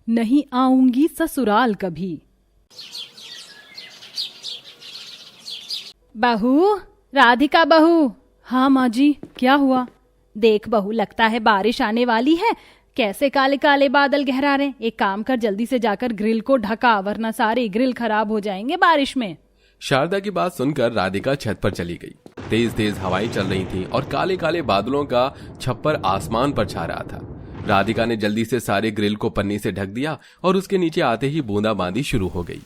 नहीं आऊंगी ससुराल कभी। बहू, राधिका बहू। हाँ माँ जी, क्या हुआ? देख बहू, लगता है बारिश आने वाली है। कैसे काले काले बादल गहरा रहे। एक काम कर, जल्दी से जाकर ग्रिल को ढका, वरना सारे ग्रिल खराब हो जाएंगे बारिश में। शारदा की बात सुनकर राधिका छत पर चली गई। तेज तेज हवाएं चल रही थीं और काले काले बादलों का छप्पर आसमान पर छा रहा था। राधिका ने जल्दी से सारे ग्रिल को पन्नी से ढक दिया और उसके नीचे आते ही बूंदाबांदी शुरू हो गई।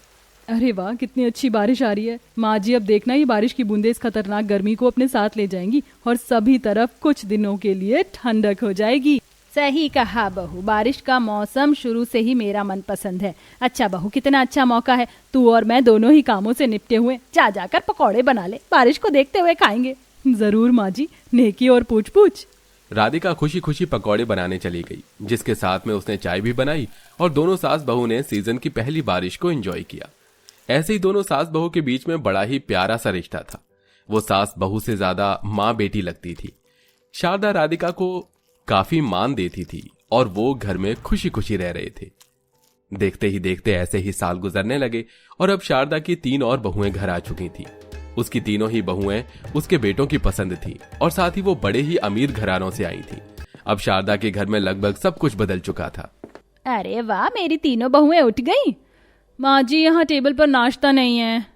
अरे वाह, कितनी अच्छी बारिश आ रही है। माँ जी, अब देखना ये बारिश की बूंदें इस खतरनाक गर्मी को अपने साथ ले जाएंगी और सभी तरफ कुछ दिनों के लिए ठंडक हो जाएगी। सही कहा बहू, बारिश का मौसम शुरू से ही मेरा मनपसंद है। अच्छा बहू, कितना अच्छा मौका है। तू और मैं दोनों ही कामों से निपटे हुए जा जाकर पकौड़े बना ले, बारिश को देखते हुए खाएंगे। जरूर माँ जी, नेकी और पूछ पूछ। राधिका खुशी खुशी पकौड़े बनाने चली गई, जिसके साथ में उसने चाय भी बनाई और दोनों सास बहू ने सीजन की पहली बारिश को एंजॉय किया। ऐसे ही दोनों सास बहू के बीच में बड़ा ही प्यारा सा रिश्ता था। वो सास बहू से ज्यादा माँ बेटी लगती थी। शारदा राधिका को काफी मान देती थी और वो घर में खुशी खुशी रह रहे थे। देखते ही देखते ऐसे ही साल गुजरने लगे और अब शारदा की 3 और बहुएं घर आ चुकी थी। उसकी तीनों ही बहुएं उसके बेटों की पसंद थी और साथ ही वो बड़े ही अमीर घरानों से आई थी। अब शारदा के घर में लगभग सब कुछ बदल चुका था। अरे वाह, मेरी तीनों बहुएं उठ गई। माँ जी, यहाँ टेबल पर नाश्ता नहीं है।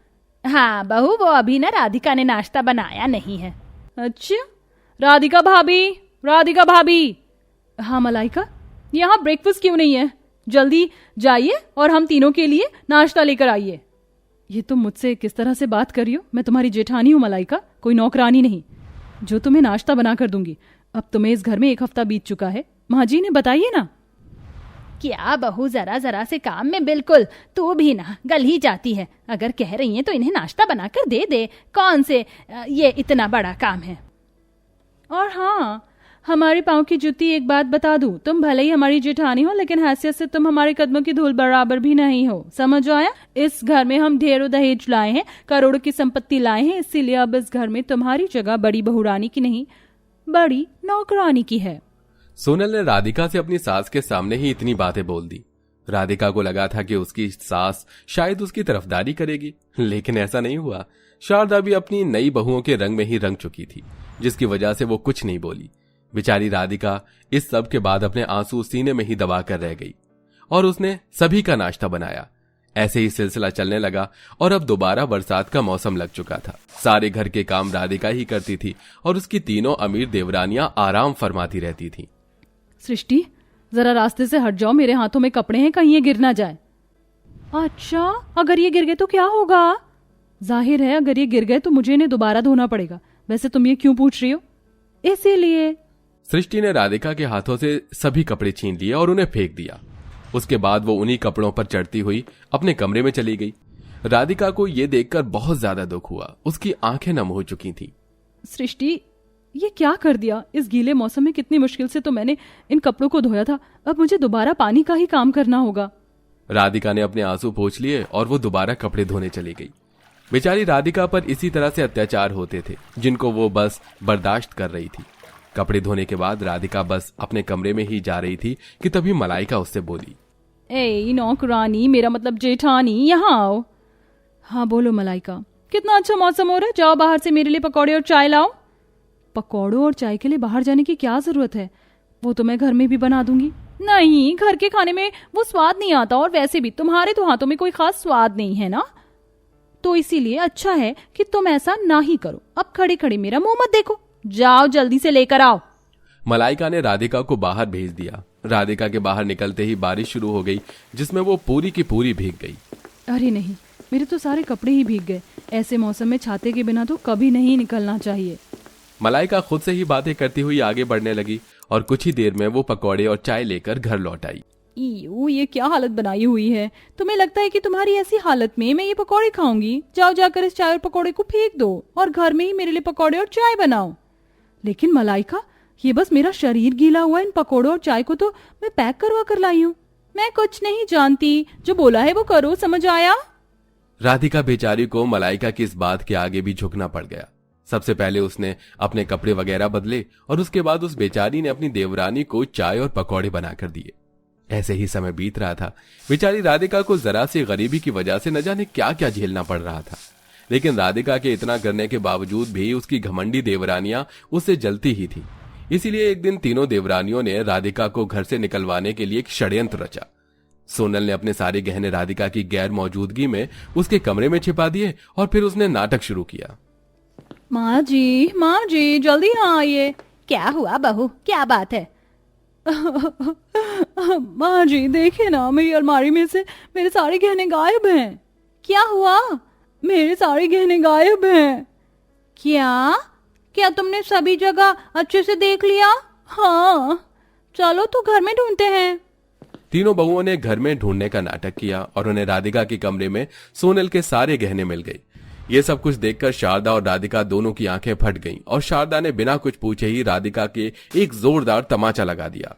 हाँ बहू, वो अभी ना राधिका ने नाश्ता बनाया नहीं है। अच्छा, राधिका भाभी, राधिका भाभी। हाँ मलाइका, यहाँ ब्रेकफास्ट क्यों नहीं है? जल्दी जाइए और हम तीनों के लिए नाश्ता लेकर आइए। ये तुम मुझसे किस तरह से बात कर रही हो? मैं तुम्हारी जेठानी हूँ मलाइका, कोई नौकरानी नहीं, जो तुम्हें नाश्ता बना कर दूंगी। अब तुम्हें इस घर में 1 हफ्ता बीत चुका है। माँ जी ने बताइए ना। क्या बहू, जरा जरा से काम में बिल्कुल तू भी ना गल ही जाती है। अगर कह रही हैं तो इन्हें नाश्ता बनाकर दे दे। कौन से ये इतना बड़ा काम है। और हाँ, हमारे पाँव की जूती, एक बात बता दूं, तुम भले ही हमारी जेठानी हो, लेकिन हैसियत से तुम हमारे कदमों की धूल बराबर भी नहीं हो। समझ आया? इस घर में हम ढेरों दहेज लाए हैं, करोड़ों की संपत्ति लाए हैं, इसीलिए अब इस घर में तुम्हारी जगह बड़ी बहुरानी की नहीं, बड़ी नौकरानी की है। सोनल ने राधिका से अपनी सास के सामने ही इतनी बातें बोल दी। राधिका को लगा था कि उसकी सास शायद उसकी तरफदारी करेगी, लेकिन ऐसा नहीं हुआ। शारदा भी अपनी नई बहुओं के रंग में ही रंग चुकी थी, जिसकी वजह से वो कुछ नहीं बोली। बेचारी राधिका इस सब के बाद अपने आंसू सीने में ही दबा कर रह गई और उसने सभी का नाश्ता बनाया। ऐसे ही सिलसिला चलने लगा और अब दोबारा बरसात का मौसम लग चुका था। सारे घर के काम राधिका ही करती थी और उसकी तीनों अमीर देवरानियां आराम फरमाती रहती थीं। सृष्टि, जरा रास्ते से हट जाओ, मेरे हाथों में कपड़े हैं, कहीं ये गिर ना जाए। अच्छा, अगर ये गिर गए तो क्या होगा? जाहिर है अगर ये गिर गए तो मुझे इन्हें दोबारा धोना पड़ेगा। वैसे तुम ये क्यों पूछ रही हो? इसीलिए। सृष्टि ने राधिका के हाथों से सभी कपड़े छीन लिए और उन्हें फेंक दिया। उसके बाद वो उन्हीं कपड़ों पर चढ़ती हुई अपने कमरे में चली गई। राधिका को ये देखकर बहुत ज्यादा दुख हुआ। उसकी आंखें नम हो चुकी थीं। सृष्टि, ये क्या कर दिया? इस गीले मौसम में कितनी मुश्किल से तो मैंने इन कपड़ों को धोया था, अब मुझे दोबारा पानी का ही काम करना होगा। राधिका ने अपने आंसू पोंछ लिए और वो दोबारा कपड़े धोने चली गई। बेचारी राधिका पर इसी तरह से अत्याचार होते थे, जिनको वो बस बर्दाश्त कर रही थी। कपड़े धोने के बाद राधिका बस अपने कमरे में ही जा रही थी कि तभी मलाइका उससे बोली, ए नौकरानी, मेरा मतलब जेठानी, यहाँ आओ। हाँ बोलो मलाइका, कितना अच्छा मौसम हो रहा है, जाओ बाहर से मेरे लिए पकौड़े और चाय लाओ। पकौड़ों और चाय के लिए बाहर जाने की क्या जरूरत है? वो तो मैं घर में भी बना दूंगी। नहीं, घर के खाने में वो स्वाद नहीं आता, और वैसे भी तुम्हारे तो हाथों में कोई खास स्वाद नहीं है ना, तो इसीलिए अच्छा है कि तुम ऐसा ना ही करो। अब खड़े खड़े मेरा मुंह मत देखो, जाओ जल्दी से लेकर आओ। मलाइका ने राधिका को बाहर भेज दिया। राधिका के बाहर निकलते ही बारिश शुरू हो गई, जिसमें वो पूरी की पूरी भीग गई। अरे नहीं, मेरे तो सारे कपड़े ही भीग गए। ऐसे मौसम में छाते के बिना तो कभी नहीं निकलना चाहिए। मलाइका खुद से ही बातें करती हुई आगे बढ़ने लगी और कुछ ही देर में वो पकौड़े और चाय लेकर घर लौट आई। ये क्या हालत बनाई हुई है? तुम्हें लगता है कि तुम्हारी ऐसी हालत में मैं ये पकौड़े खाऊंगी? जाओ जाकर इस चाय और पकौड़े को फेंक दो और घर में ही मेरे लिए पकौड़े और चाय बनाओ। लेकिन मलाइका, ये बस मेरा शरीर गीला हुआ, इन पकौड़ों और चाय को तो मैं पैक करवा कर लाई हूँ। मैं कुछ नहीं जानती, जो बोला है वो करो, समझ आया? राधिका बेचारी को मलाइका की इस बात के आगे भी झुकना पड़ गया। सबसे पहले उसने अपने कपड़े वगैरह बदले और उसके बाद उस बेचारी ने अपनी देवरानी को चाय और पकौड़े बनाकर दिए। ऐसे ही समय बीत रहा था। बेचारी राधिका को जरा सी गरीबी की वजह से न जाने क्या क्या झेलना पड़ रहा था, लेकिन राधिका के इतना करने के बावजूद भी उसकी घमंडी देवरानियां उससे जलती ही थी। इसीलिए एक दिन तीनों देवरानियों ने राधिका को घर से निकलवाने के लिए एक षड्यंत्र रचा। सोनल ने अपने सारे गहने राधिका की गैर मौजूदगी में उसके कमरे में छिपा दिए और फिर उसने नाटक शुरू किया। माँ जी जल्दी यहाँ आइए। क्या हुआ बहू, क्या बात है? माँ जी देखिए ना, मेरी अलमारी में से मेरे सारे गहने गायब हैं। क्या हुआ? मेरे सारे गहने गायब हैं। क्या तुमने सभी जगह अच्छे से देख लिया? हाँ। चलो तो घर में ढूंढते हैं। तीनों बहुओं ने घर में ढूंढने का नाटक किया और उन्हें राधिका के कमरे में सोनल के सारे गहने मिल गए। ये सब कुछ देखकर शारदा और राधिका दोनों की आंखें फट गईं और शारदा ने बिना कुछ पूछे ही राधिका के एक जोरदार तमाचा लगा दिया।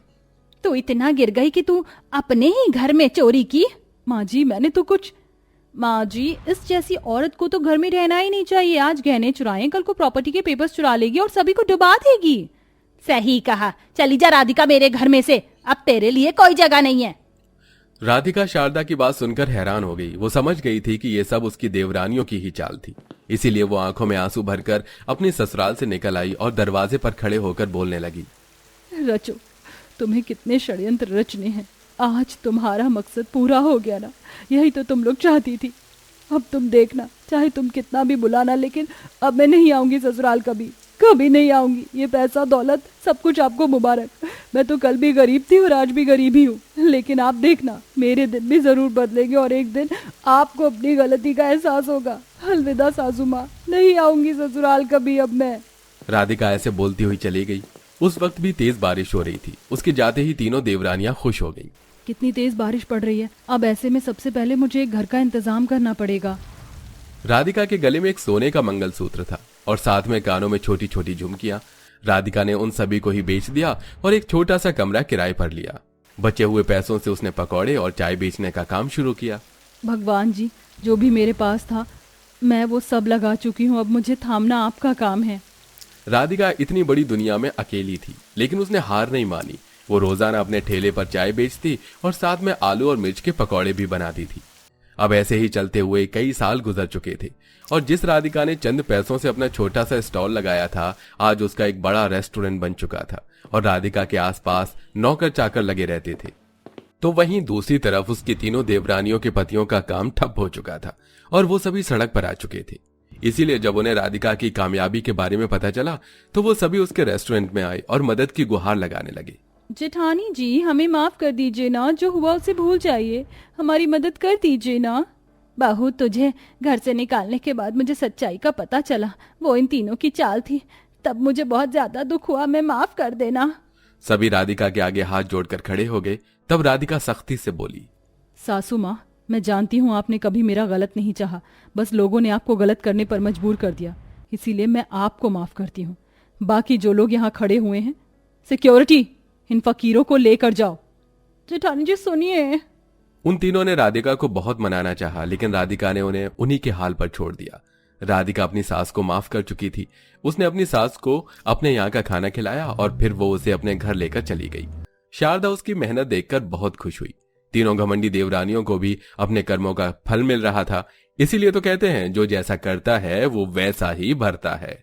तू इतना गिर गई कि तू अपने ही घर में चोरी की? माँ जी मैंने तो कुछ। माँ जी, इस जैसी औरत को तो घर में रहना ही नहीं चाहिए। आज गहने चुराए, कल को प्रॉपर्टी के पेपर्स चुरा लेगी और सभी को डुबा देगी। सही कहा। चली जा राधिका मेरे घर में से, अब तेरे लिए कोई जगह नहीं है। राधिका शारदा की बात सुनकर हैरान हो गई। वो समझ गई थी कि ये सब उसकी देवरानियों की ही चाल थी। इसीलिए वो आंखों में आंसू भरकर अपनी ससुराल से निकल आई और दरवाजे पर खड़े होकर बोलने लगी। रचो, तुम्हें कितने षड्यंत्र रचने हैं, आज तुम्हारा मकसद पूरा हो गया ना। यही तो तुम लोग चाहती थी। अब तुम देखना, चाहे तुम कितना भी बुलाना, लेकिन अब मैं नहीं आऊंगी ससुराल, कभी नहीं आऊंगी। ये पैसा दौलत सब कुछ आपको मुबारक। मैं तो कल भी गरीब थी और आज भी गरीब ही हूँ, लेकिन आप देखना मेरे दिन भी जरूर बदलेंगे और एक दिन आपको अपनी गलती का एहसास होगा। अलविदा सासू माँ, नहीं आऊंगी ससुराल कभी अब मैं। राधिका ऐसे बोलती हुई चली गई। उस वक्त भी तेज बारिश हो रही थी। उसके जाते ही तीनों देवरानियां खुश हो गईं। कितनी तेज बारिश पड़ रही है। अब ऐसे में सबसे पहले मुझे एक घर का इंतजाम करना पड़ेगा। राधिका के गले में एक सोने का मंगलसूत्र था और साथ में कानों में छोटी छोटी झुमकियां। राधिका ने उन सभी को ही बेच दिया और एक छोटा सा कमरा किराए पर लिया। बचे हुए पैसों से उसने पकौड़े और चाय बेचने का काम शुरू किया। भगवान जी, जो भी मेरे पास था मैं वो सब लगा चुकी हूँ, अब मुझे थामना आपका काम है। राधिका इतनी बड़ी दुनिया में अकेली थी, लेकिन उसने हार नहीं मानी। वो रोजाना अपने ठेले पर चाय बेचती और साथ में आलू और मिर्च के पकौड़े भी बनाती थी। अब ऐसे ही चलते हुए कई साल गुजर चुके थे और जिस राधिका ने चंद पैसों से अपना छोटा सा स्टॉल लगाया था, आज उसका एक बड़ा रेस्टोरेंट बन चुका था और राधिका के आसपास नौकर चाकर लगे रहते थे। तो वहीं दूसरी तरफ उसकी तीनों देवरानियों के पतियों का काम ठप हो चुका था और वो सभी सड़क पर आ चुके थे। इसीलिए जब उन्हें राधिका की कामयाबी के बारे में पता चला तो वो सभी उसके रेस्टोरेंट में आए और मदद की गुहार लगाने लगे। जेठानी जी, हमें माफ कर दीजिए ना, जो हुआ उसे भूल जाइए, हमारी मदद कर दीजिए ना। बहू, तुझे घर से निकालने के बाद मुझे सच्चाई का पता चला, वो इन तीनों की चाल थी, तब मुझे बहुत ज्यादा दुख हुआ। मैं माफ कर देना। सभी राधिका के आगे हाथ जोड़कर खड़े हो गए। तब राधिका सख्ती से बोली, सासू माँ, मैं जानती हूँ आपने कभी मेरा गलत नहीं चाहा, बस लोगों ने आपको गलत करने पर मजबूर कर दिया, इसीलिए मैं आपको माफ करती हूँ। बाकी जो लोग यहाँ खड़े हुए हैं, सिक्योरिटी, इन फकीरों को लेकर जाओ। जेठानी जी सुनिए। उन तीनों ने राधिका को बहुत मनाना चाहा, लेकिन राधिका ने उन्हें उन्हीं के हाल पर छोड़ दिया। राधिका अपनी सास को माफ कर चुकी थी। उसने अपनी सास को अपने यहाँ का खाना खिलाया और फिर वो उसे अपने घर लेकर चली गई। शारदा उसकी मेहनत देखकर बहुत खुश हुई। तीनों घमंडी देवरानियों को भी अपने कर्मों का फल मिल रहा था। इसीलिए तो कहते हैं, जो जैसा करता है वो वैसा ही भरता है।